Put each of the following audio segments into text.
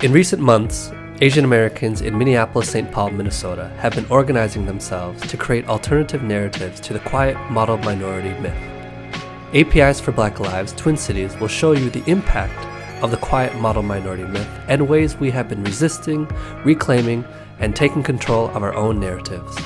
In recent months, Asian Americans in Minneapolis-St. Paul, Minnesota have been organizing themselves to create alternative narratives to the quiet model minority myth. APIs for Black Lives Twin Cities will show you the impact of the quiet model minority myth and ways we have been resisting, reclaiming, and taking control of our own narratives.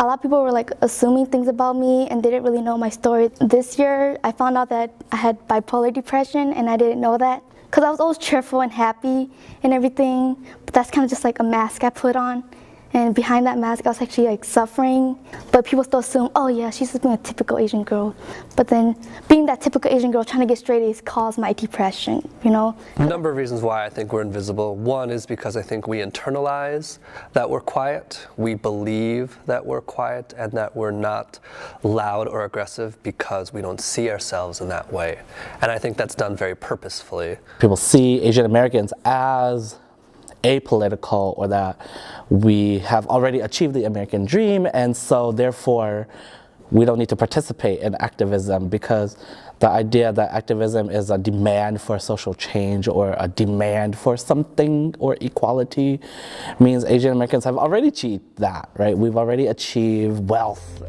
A lot of people were assuming things about me and they didn't really know my story. This year, I found out that I had bipolar depression and I didn't know that. Because I was always cheerful and happy and everything, but that's kind of just a mask I put on. And behind that mask, I was actually suffering. But people still assume, oh yeah, she's just being a typical Asian girl. But then being that typical Asian girl trying to get straight A's caused my depression, you know? A number of reasons why I think we're invisible. One is because I think we internalize that we're quiet. We believe that we're quiet and that we're not loud or aggressive because we don't see ourselves in that way. And I think that's done very purposefully. People see Asian Americans as apolitical, or that we have already achieved the American dream, and so therefore we don't need to participate in activism, because the idea that activism is a demand for social change or a demand for something or equality means Asian Americans have already achieved that, right? We've already achieved wealth.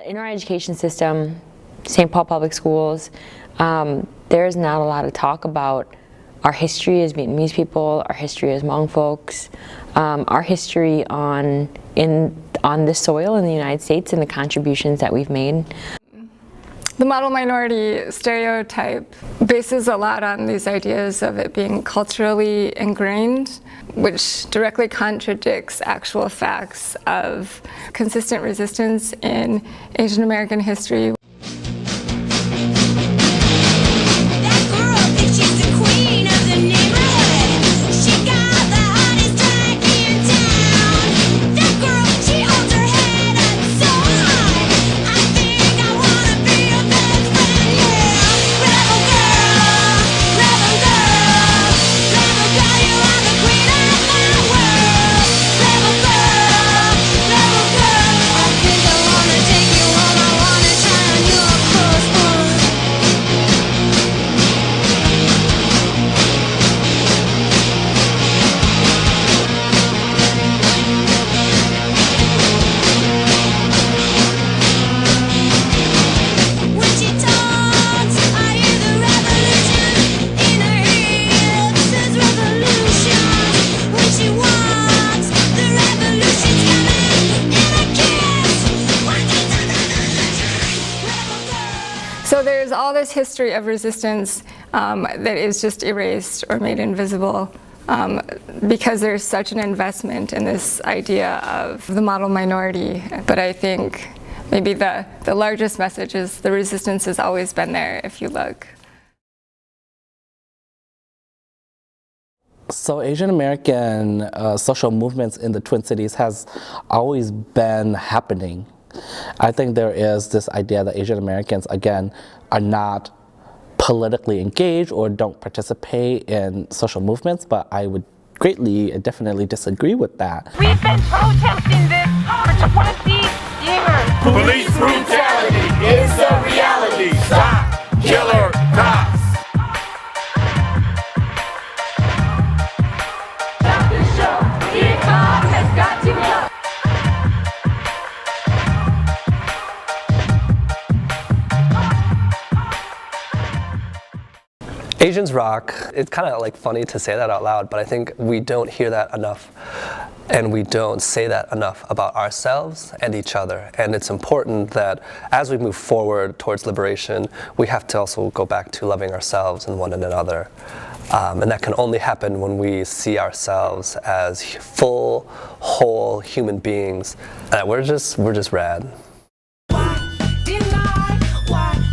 In our education system, St. Paul Public Schools, there is not a lot of talk about our history as Vietnamese people, our history as Hmong folks, our history on this soil in the United States and the contributions that we've made. The model minority stereotype bases a lot on these ideas of it being culturally ingrained, which directly contradicts actual facts of consistent resistance in Asian American history. So there's all this history of resistance that is just erased or made invisible because there's such an investment in this idea of the model minority. But I think maybe the largest message is the resistance has always been there if you look. So Asian American social movements in the Twin Cities has always been happening. I think there is this idea that Asian Americans, again, are not politically engaged or don't participate in social movements, but I would greatly and definitely disagree with that. We've been protesting this for 20 years. Police brutality is a reality. Stop killer cops. Stop this show. Vietnam has got to go. Asians rock. It's kind of funny to say that out loud, but I think we don't hear that enough, and we don't say that enough about ourselves and each other. And it's important that as we move forward towards liberation, we have to also go back to loving ourselves and one another. And that can only happen when we see ourselves as full, whole human beings. And we're just rad. Why deny? Why